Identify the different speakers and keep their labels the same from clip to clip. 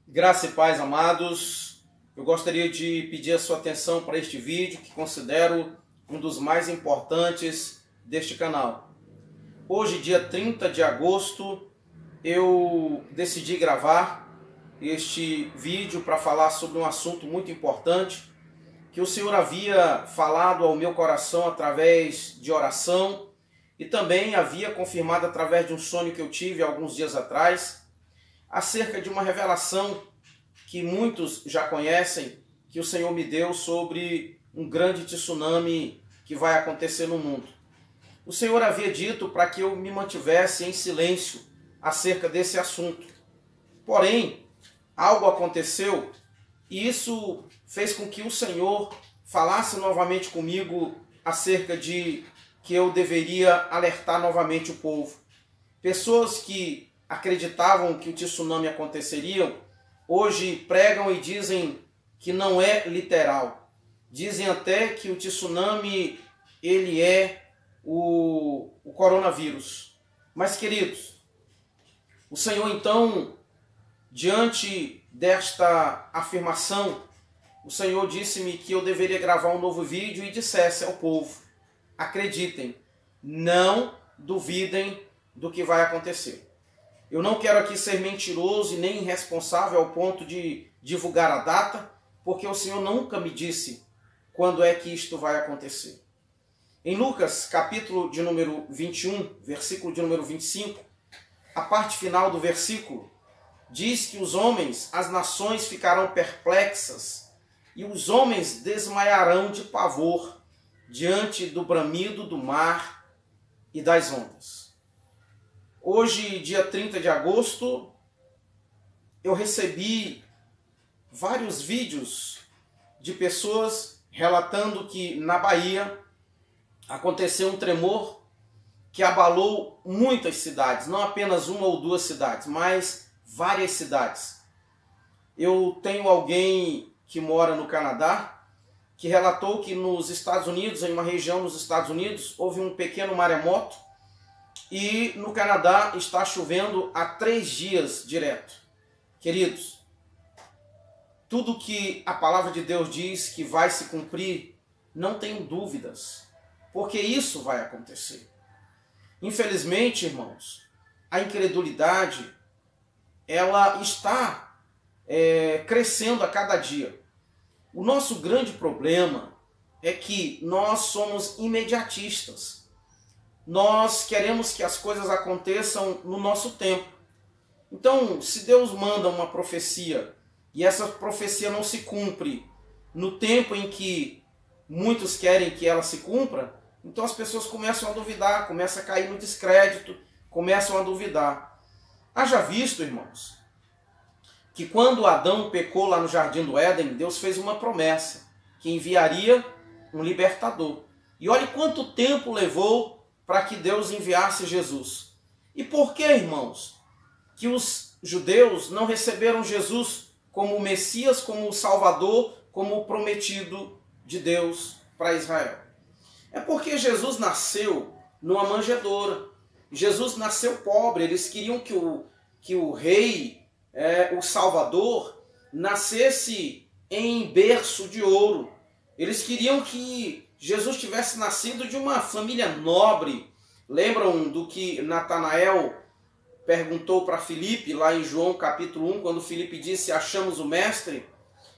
Speaker 1: Graça e paz, amados. Eu gostaria de pedir a sua atenção para este vídeo que considero um dos mais importantes deste canal. Hoje, dia 30 de agosto, eu decidi gravar este vídeo para falar sobre um assunto muito importante que o Senhor havia falado ao meu coração através de oração e também havia confirmado através de um sonho que eu tive alguns dias atrás, acerca de uma revelação que muitos já conhecem, que o Senhor me deu sobre um grande tsunami que vai acontecer no mundo. O Senhor havia dito para que eu me mantivesse em silêncio acerca desse assunto. Porém, algo aconteceu e isso fez com que o Senhor falasse novamente comigo acerca de que eu deveria alertar novamente o povo. Pessoas que acreditavam que o tsunami aconteceria, hoje pregam e dizem que não é literal. Dizem até que o tsunami ele é o coronavírus. Mas, queridos, o Senhor então, diante desta afirmação, o Senhor disse-me que eu deveria gravar um novo vídeo e dissesse ao povo: acreditem, não duvidem do que vai acontecer. Eu não quero aqui ser mentiroso e nem irresponsável ao ponto de divulgar a data, porque o Senhor nunca me disse quando é que isto vai acontecer. Em Lucas, capítulo de número 21, versículo de número 25, a parte final do versículo diz que os homens, as nações ficarão perplexas e os homens desmaiarão de pavor diante do bramido do mar e das ondas. Hoje, dia 30 de agosto, eu recebi vários vídeos de pessoas relatando que na Bahia aconteceu um tremor que abalou muitas cidades, não apenas uma ou duas cidades, mas várias cidades. Eu tenho alguém que mora no Canadá que relatou que nos Estados Unidos, em uma região nos Estados Unidos, houve um pequeno maremoto e no Canadá está chovendo há 3 dias direto. Queridos, tudo que a palavra de Deus diz que vai se cumprir, não tenho dúvidas, porque isso vai acontecer. Infelizmente, irmãos, a incredulidade, ela está crescendo a cada dia. O nosso grande problema é que nós somos imediatistas. Nós queremos que as coisas aconteçam no nosso tempo. Então, se Deus manda uma profecia e essa profecia não se cumpre no tempo em que muitos querem que ela se cumpra, então as pessoas começam a duvidar, começam a cair no descrédito, começam a duvidar. Haja visto, irmãos, que quando Adão pecou lá no Jardim do Éden, Deus fez uma promessa, que enviaria um libertador. E olhe quanto tempo levou para que Deus enviasse Jesus. E por que, irmãos, que os judeus não receberam Jesus como o Messias, como o Salvador, como o prometido de Deus para Israel? É porque Jesus nasceu numa manjedoura. Jesus nasceu pobre. Eles queriam que o rei, o Salvador, nascesse em berço de ouro. Eles queriam que Jesus tivesse nascido de uma família nobre. Lembram do que Natanael perguntou para Filipe, lá em João capítulo 1, quando Filipe disse: achamos o Mestre,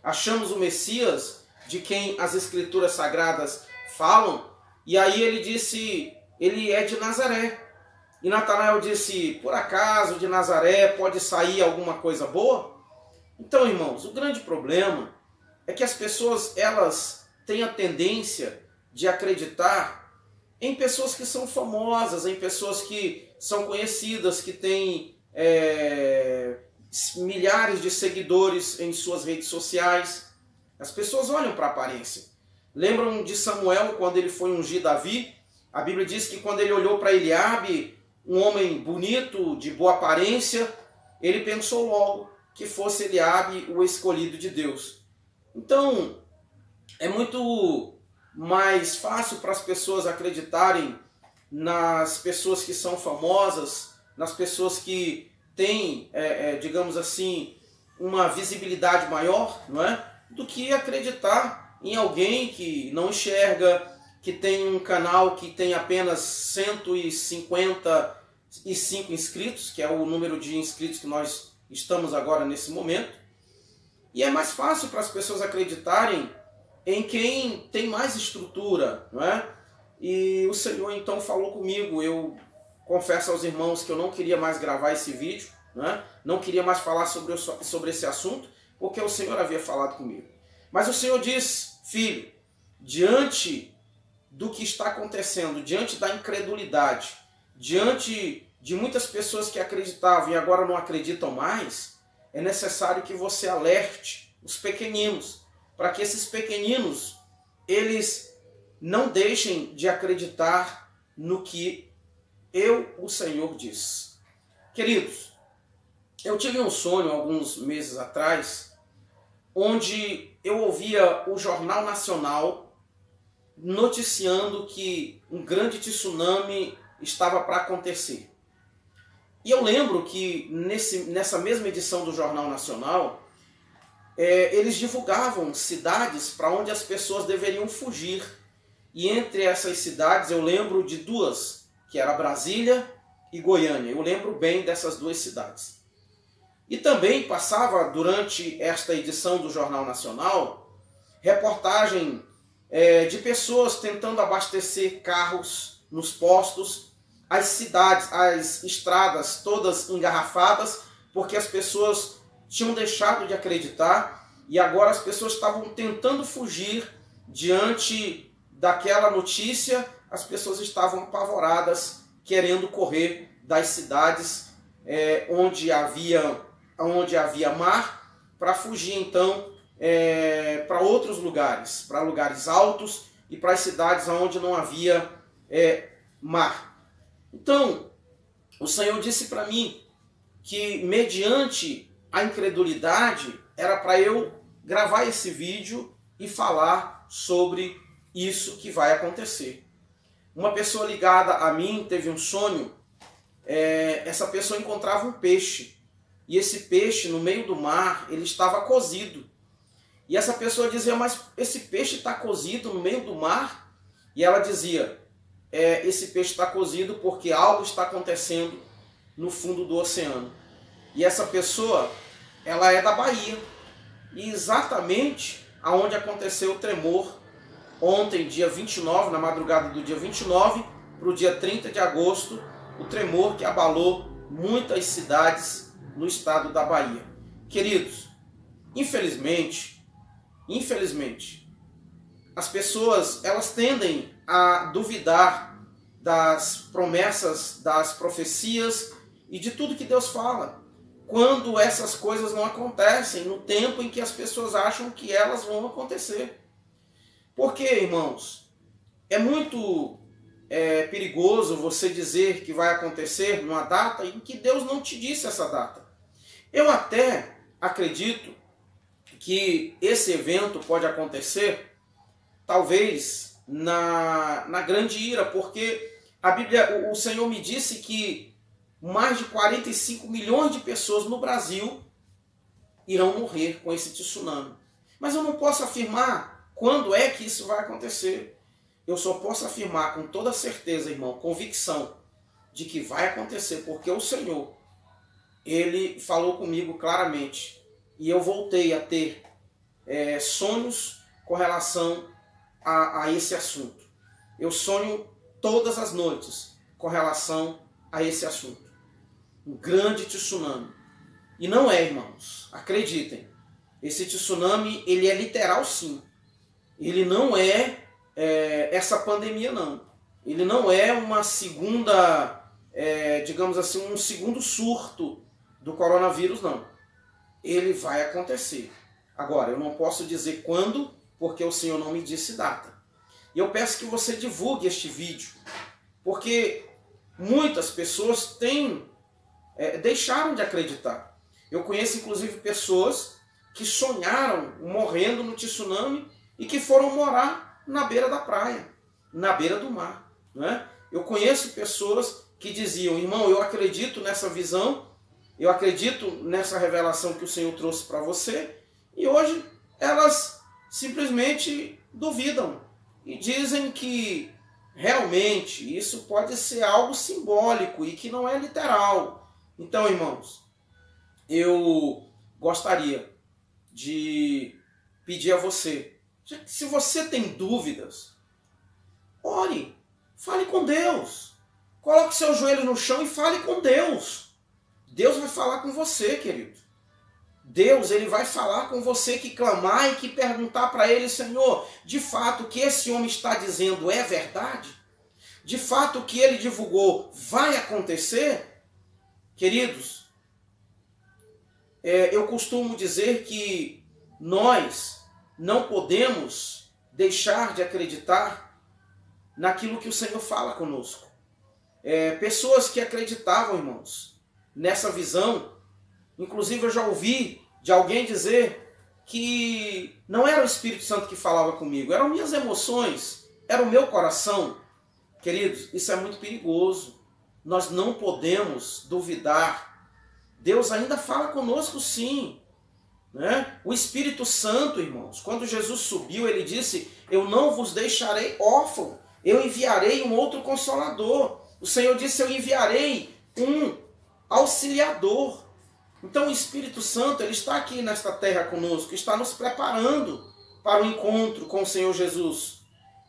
Speaker 1: achamos o Messias, de quem as Escrituras Sagradas falam? E aí ele disse: ele é de Nazaré. E Natanael disse: por acaso de Nazaré pode sair alguma coisa boa? Então, irmãos, o grande problema é que as pessoas, elas têm a tendência de acreditar em pessoas que são famosas, em pessoas que são conhecidas, que têm milhares de seguidores em suas redes sociais. As pessoas olham para a aparência. Lembram de Samuel, quando ele foi ungir Davi? A Bíblia diz que quando ele olhou para Eliabe, um homem bonito, de boa aparência, ele pensou logo que fosse Eliabe o escolhido de Deus. Então, é muito mais fácil para as pessoas acreditarem nas pessoas que são famosas, nas pessoas que têm, digamos assim, uma visibilidade maior, não é? Do que acreditar em alguém que não enxerga, que tem um canal que tem apenas 155 inscritos, que é o número de inscritos que nós estamos agora nesse momento. E é mais fácil para as pessoas acreditarem em quem tem mais estrutura, não é? E o Senhor então falou comigo. Eu confesso aos irmãos que eu não queria mais gravar esse vídeo, né? Não queria mais falar sobre esse assunto, porque o Senhor havia falado comigo. Mas o Senhor diz: filho, diante do que está acontecendo, diante da incredulidade, diante de muitas pessoas que acreditavam e agora não acreditam mais, é necessário que você alerte os pequeninos, para que esses pequeninos, eles não deixem de acreditar no que o Senhor diz. Queridos, eu tive um sonho alguns meses atrás, onde eu ouvia o Jornal Nacional noticiando que um grande tsunami estava para acontecer. E eu lembro que nessa mesma edição do Jornal Nacional, eles divulgavam cidades para onde as pessoas deveriam fugir. E entre essas cidades eu lembro de duas, que era Brasília e Goiânia. Eu lembro bem dessas duas cidades. E também passava durante esta edição do Jornal Nacional reportagem de pessoas tentando abastecer carros nos postos, as cidades, as estradas todas engarrafadas, porque as pessoas tinham deixado de acreditar e agora as pessoas estavam tentando fugir diante daquela notícia. As pessoas estavam apavoradas, querendo correr das cidades onde havia mar, para fugir então para outros lugares, para lugares altos e para as cidades onde não havia mar. Então, o Senhor disse para mim que mediante a incredulidade era para eu gravar esse vídeo e falar sobre isso que vai acontecer. Uma pessoa ligada a mim teve um sonho, essa pessoa encontrava um peixe, e esse peixe no meio do mar, ele estava cozido. E essa pessoa dizia: mas esse peixe está cozido no meio do mar? E ela dizia: esse peixe está cozido porque algo está acontecendo no fundo do oceano. E essa pessoa, ela é da Bahia, e exatamente aonde aconteceu o tremor ontem, dia 29, na madrugada do dia 29 para o dia 30 de agosto, o tremor que abalou muitas cidades no estado da Bahia. Queridos, infelizmente, as pessoas, elas tendem a duvidar das promessas, das profecias e de tudo que Deus fala, quando essas coisas não acontecem no tempo em que as pessoas acham que elas vão acontecer. Porque, irmãos, é muito perigoso você dizer que vai acontecer numa data em que Deus não te disse essa data. Eu até acredito que esse evento pode acontecer, talvez, na grande ira, porque a Bíblia, o Senhor me disse que mais de 45 milhões de pessoas no Brasil irão morrer com esse tsunami. Mas eu não posso afirmar quando é que isso vai acontecer. Eu só posso afirmar com toda certeza, irmão, convicção, de que vai acontecer, porque o Senhor, Ele falou comigo claramente, e eu voltei a ter sonhos com relação a esse assunto. Eu sonho todas as noites com relação a esse assunto. Um grande tsunami. E não é, irmãos, acreditem, esse tsunami, ele é literal sim. Ele não essa pandemia não. Ele não é uma segunda, digamos assim, um segundo surto do coronavírus, não. Ele vai acontecer. Agora, eu não posso dizer quando, porque o Senhor não me disse data. E eu peço que você divulgue este vídeo, porque muitas pessoas deixaram de acreditar. Eu conheço inclusive pessoas que sonharam morrendo no tsunami e que foram morar na beira da praia, na beira do mar, não é? Eu conheço pessoas que diziam: irmão, eu acredito nessa visão Eu acredito nessa revelação que o Senhor trouxe para você e hoje elas simplesmente duvidam e dizem que realmente isso pode ser algo simbólico e que não é literal. Então, irmãos, eu gostaria de pedir a você, se você tem dúvidas, ore, fale com Deus, coloque seu joelho no chão e fale com Deus. Deus vai falar com você, querido. Deus, ele vai falar com você que clamar e que perguntar para ele: Senhor, de fato o que esse homem está dizendo é verdade? De fato o que ele divulgou vai acontecer? Queridos, eu costumo dizer que nós não podemos deixar de acreditar naquilo que o Senhor fala conosco. Pessoas que acreditavam, irmãos, nessa visão, inclusive eu já ouvi de alguém dizer que não era o Espírito Santo que falava comigo, eram minhas emoções, era o meu coração. Queridos, isso é muito perigoso. Nós não podemos duvidar. Deus ainda fala conosco sim. Né? O Espírito Santo, irmãos, quando Jesus subiu, ele disse: eu não vos deixarei órfão, eu enviarei um outro Consolador. O Senhor disse: eu enviarei um Auxiliador. Então o Espírito Santo, ele está aqui nesta terra conosco, está nos preparando para o encontro com o Senhor Jesus.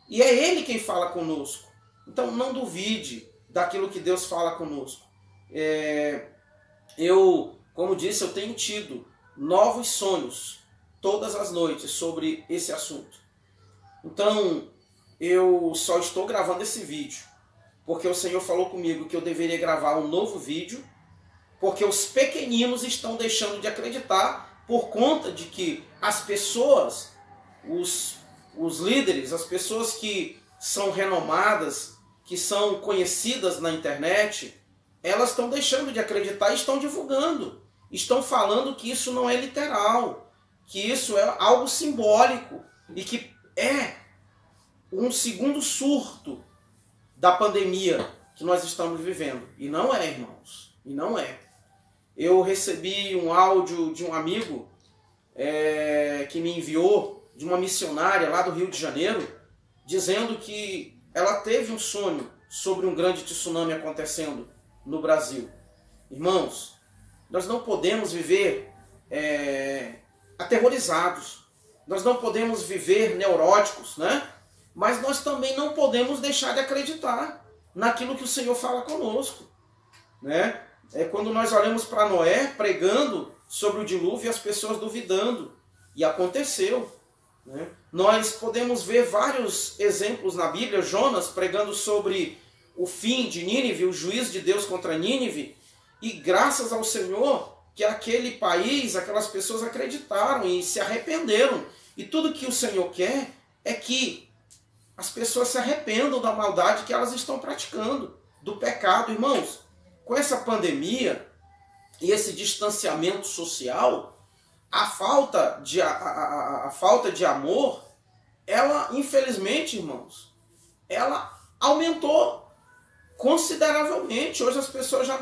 Speaker 1: E é Ele quem fala conosco. Então não duvide daquilo que Deus fala conosco. Como disse, eu tenho tido novos sonhos todas as noites sobre esse assunto. Então eu só estou gravando esse vídeo porque o Senhor falou comigo que eu deveria gravar um novo vídeo, porque os pequeninos estão deixando de acreditar por conta de que as pessoas, os líderes, as pessoas que são renomadas, que são conhecidas na internet, elas estão deixando de acreditar e estão divulgando. Estão falando que isso não é literal, que isso é algo simbólico e que é um segundo surto da pandemia que nós estamos vivendo. E não é, irmãos, e não é. Eu recebi um áudio de um amigo que me enviou, de uma missionária lá do Rio de Janeiro, dizendo que ela teve um sonho sobre um grande tsunami acontecendo no Brasil. Irmãos, nós não podemos viver aterrorizados, nós não podemos viver neuróticos, né? Mas nós também não podemos deixar de acreditar naquilo que o Senhor fala conosco, né? Quando nós olhamos para Noé pregando sobre o dilúvio e as pessoas duvidando, e aconteceu, né? Nós podemos ver vários exemplos na Bíblia. Jonas pregando sobre o fim de Nínive, o juízo de Deus contra Nínive, e graças ao Senhor que aquele país, aquelas pessoas acreditaram e se arrependeram. E tudo que o Senhor quer é que as pessoas se arrependam da maldade que elas estão praticando, do pecado. Irmãos, com essa pandemia e esse distanciamento social, a falta de amor, ela, infelizmente, irmãos, ela aumentou consideravelmente. Hoje as pessoas já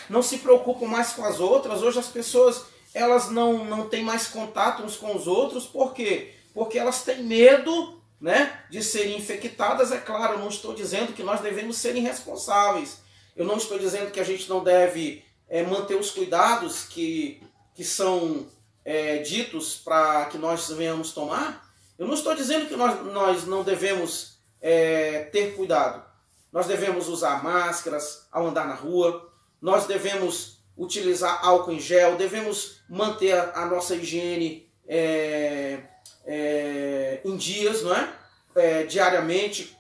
Speaker 1: não se preocupam mais com as outras. Hoje as pessoas elas não têm mais contato uns com os outros. Por quê? Porque elas têm medo, né, de serem infectadas. É claro, eu não estou dizendo que nós devemos ser irresponsáveis. Eu não estou dizendo que a gente não deve manter os cuidados que são ditos para que nós venhamos tomar. Eu não estou dizendo que nós não devemos ter cuidado. Nós devemos usar máscaras ao andar na rua, nós devemos utilizar álcool em gel, devemos manter a nossa higiene em dias, não é? Diariamente.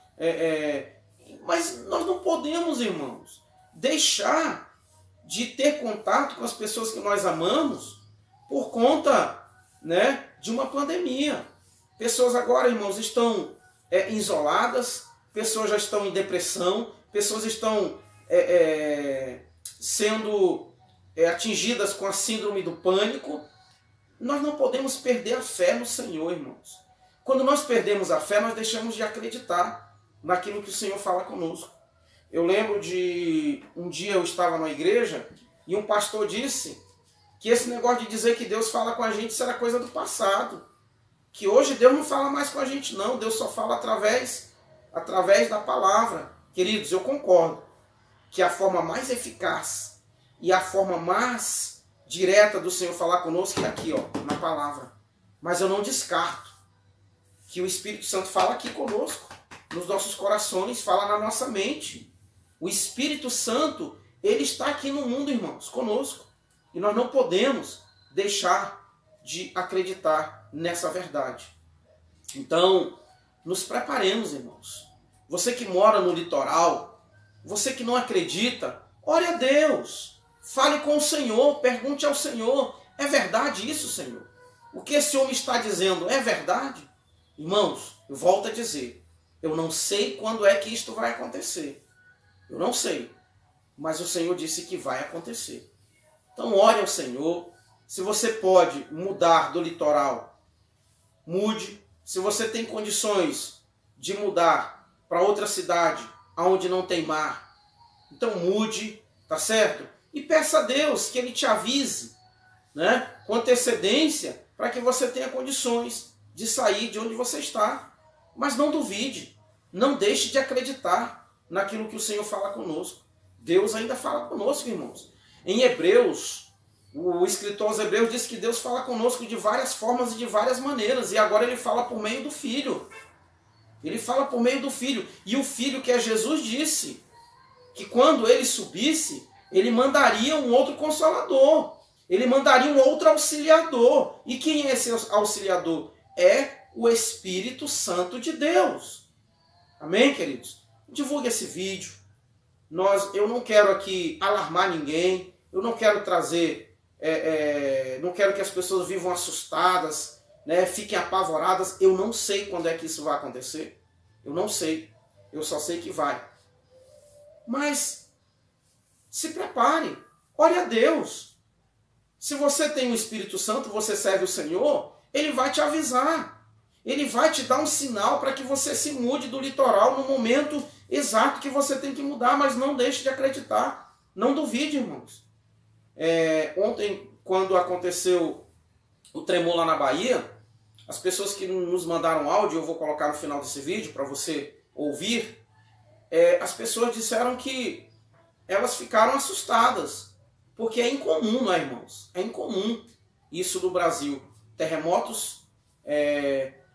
Speaker 1: Mas nós não podemos, irmãos, deixar de ter contato com as pessoas que nós amamos por conta, né, de uma pandemia. Pessoas agora, irmãos, estão isoladas, pessoas já estão em depressão, pessoas estão sendo atingidas com a síndrome do pânico. Nós não podemos perder a fé no Senhor, irmãos. Quando nós perdemos a fé, nós deixamos de acreditar naquilo que o Senhor fala conosco. Eu lembro de um dia eu estava na igreja E um pastor disse que esse negócio de dizer que Deus fala com a gente, isso era coisa do passado. Que hoje Deus não fala mais com a gente não, Deus só fala através da palavra. Queridos, eu concordo que a forma mais eficaz e a forma mais direta do Senhor falar conosco é aqui, ó, na palavra. Mas eu não descarto que o Espírito Santo fala aqui conosco, nos nossos corações, fala na nossa mente. O Espírito Santo, ele está aqui no mundo, irmãos, conosco. E nós não podemos deixar de acreditar nessa verdade. Então, nos preparemos, irmãos. Você que mora no litoral, você que não acredita, ore a Deus. Fale com o Senhor, pergunte ao Senhor, é verdade isso, Senhor? O que esse homem está dizendo é verdade? Irmãos, eu volto a dizer, eu não sei quando é que isto vai acontecer. Eu não sei, mas o Senhor disse que vai acontecer. Então ore ao Senhor. Se você pode mudar do litoral, mude. Se você tem condições de mudar para outra cidade, onde não tem mar, então mude, tá certo? E peça a Deus que Ele te avise, né, com antecedência, para que você tenha condições de sair de onde você está. Mas não duvide, não deixe de acreditar naquilo que o Senhor fala conosco. Deus ainda fala conosco, irmãos. Em Hebreus, o escritor aos Hebreus diz que Deus fala conosco de várias formas e de várias maneiras. E agora Ele fala por meio do Filho. Ele fala por meio do Filho. E o Filho, que é Jesus, disse que quando Ele subisse, Ele mandaria um outro Consolador. Ele mandaria um outro Auxiliador. E quem é esse Auxiliador? É o Espírito Santo de Deus. Amém, queridos? Divulgue esse vídeo. Eu não quero aqui alarmar ninguém. Eu não quero trazer... não quero que as pessoas vivam assustadas, né, fiquem apavoradas. Eu não sei quando é que isso vai acontecer. Eu não sei. Eu só sei que vai. Mas se prepare. Ore a Deus. Se você tem o Espírito Santo, você serve o Senhor, Ele vai te avisar. Ele vai te dar um sinal para que você se mude do litoral no momento exato que você tem que mudar, mas não deixe de acreditar. Não duvide, irmãos. Ontem, quando aconteceu o tremor lá na Bahia, as pessoas que nos mandaram áudio, eu vou colocar no final desse vídeo para você ouvir, as pessoas disseram que elas ficaram assustadas, porque é incomum, não é, irmãos? É incomum isso no Brasil. Terremotos,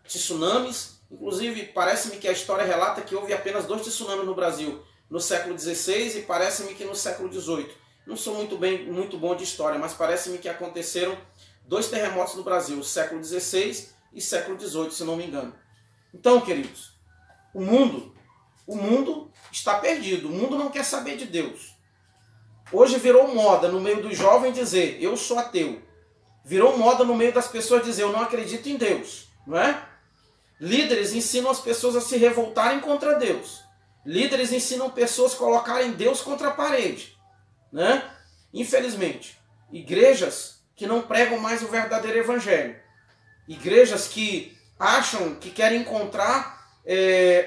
Speaker 1: tsunamis, inclusive parece-me que a história relata que houve apenas 2 tsunamis no Brasil, no século XVI e parece-me que no século XVIII. Não sou muito bom de história, mas parece-me que aconteceram 2 terremotos no Brasil, século XVI e século XVIII, se não me engano. Então, queridos, o mundo está perdido, o mundo não quer saber de Deus. Hoje virou moda no meio dos jovens dizer, eu sou ateu. Virou moda no meio das pessoas dizer, eu não acredito em Deus, não é? Líderes ensinam as pessoas a se revoltarem contra Deus. Líderes ensinam pessoas a colocarem Deus contra a parede. Né? Infelizmente, igrejas que não pregam mais o verdadeiro evangelho, igrejas que acham que querem encontrar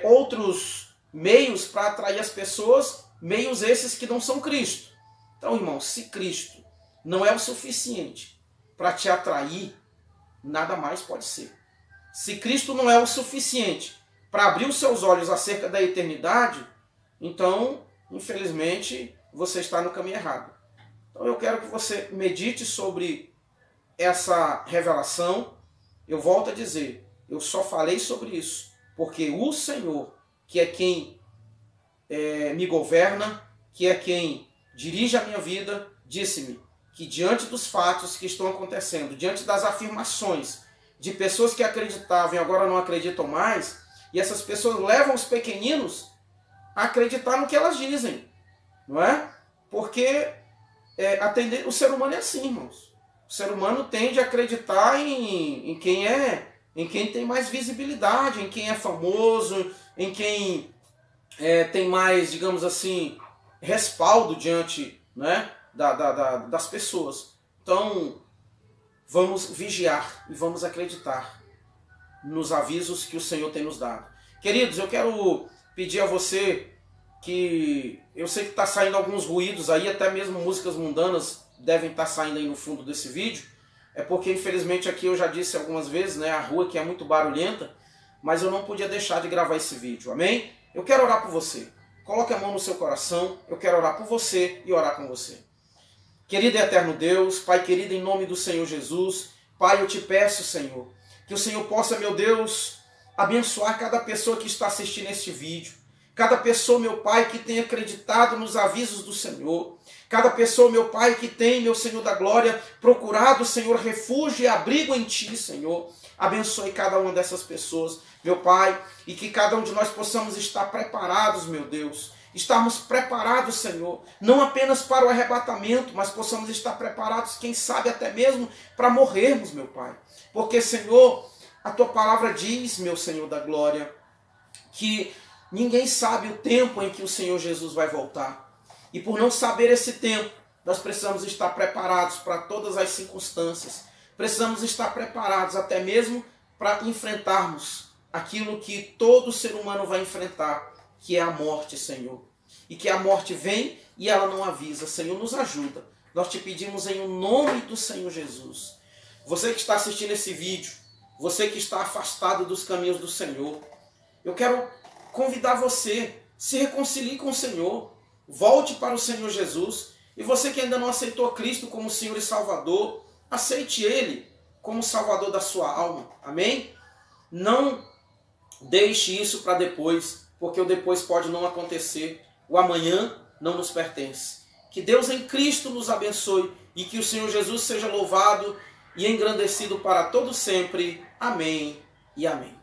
Speaker 1: outros meios para atrair as pessoas, meios esses que não são Cristo. Então, irmão, se Cristo não é o suficiente para te atrair, nada mais pode ser. Se Cristo não é o suficiente para abrir os seus olhos acerca da eternidade, então, infelizmente, você está no caminho errado. Então eu quero que você medite sobre essa revelação. Eu volto a dizer, eu só falei sobre isso porque o Senhor, que é quem me governa, que é quem dirige a minha vida, disse-me que diante dos fatos que estão acontecendo, diante das afirmações de pessoas que acreditavam e agora não acreditam mais, e essas pessoas levam os pequeninos a acreditar no que elas dizem. Não é? Porque o ser humano é assim, irmãos. O ser humano tende a acreditar em quem tem mais visibilidade, em quem é famoso, em quem tem mais, digamos assim, respaldo diante, né, das pessoas. Então, vamos vigiar e vamos acreditar nos avisos que o Senhor tem nos dado. Queridos, eu quero pedir a você que eu sei que está saindo alguns ruídos aí, até mesmo músicas mundanas devem estar saindo aí no fundo desse vídeo. É porque infelizmente aqui eu já disse algumas vezes, né, a rua aqui é muito barulhenta, mas eu não podia deixar de gravar esse vídeo, amém? Eu quero orar por você. Coloque a mão no seu coração, eu quero orar por você e orar com você. Querido e eterno Deus, Pai querido, em nome do Senhor Jesus, Pai, eu te peço, Senhor, que o Senhor possa, meu Deus, abençoar cada pessoa que está assistindo este vídeo. Cada pessoa, meu Pai, que tem acreditado nos avisos do Senhor. Cada pessoa, meu Pai, que tem, meu Senhor da glória, procurado, Senhor, refúgio e abrigo em Ti, Senhor. Abençoe cada uma dessas pessoas, meu Pai, e que cada um de nós possamos estar preparados, meu Deus. Estarmos preparados, Senhor, não apenas para o arrebatamento, mas possamos estar preparados, quem sabe até mesmo para morrermos, meu Pai. Porque, Senhor, a Tua palavra diz, meu Senhor da glória, que ninguém sabe o tempo em que o Senhor Jesus vai voltar. E por não saber esse tempo, nós precisamos estar preparados para todas as circunstâncias. Precisamos estar preparados até mesmo para enfrentarmos aquilo que todo ser humano vai enfrentar, que é a morte, Senhor. E que a morte vem e ela não avisa. Senhor, nos ajuda. Nós te pedimos em nome do Senhor Jesus. Você que está assistindo esse vídeo, você que está afastado dos caminhos do Senhor, eu quero convidar você, se reconcilie com o Senhor, volte para o Senhor Jesus, e você que ainda não aceitou Cristo como Senhor e Salvador, aceite Ele como Salvador da sua alma, amém? Não deixe isso para depois, porque o depois pode não acontecer, o amanhã não nos pertence. Que Deus em Cristo nos abençoe, e que o Senhor Jesus seja louvado e engrandecido para todo sempre, amém e amém.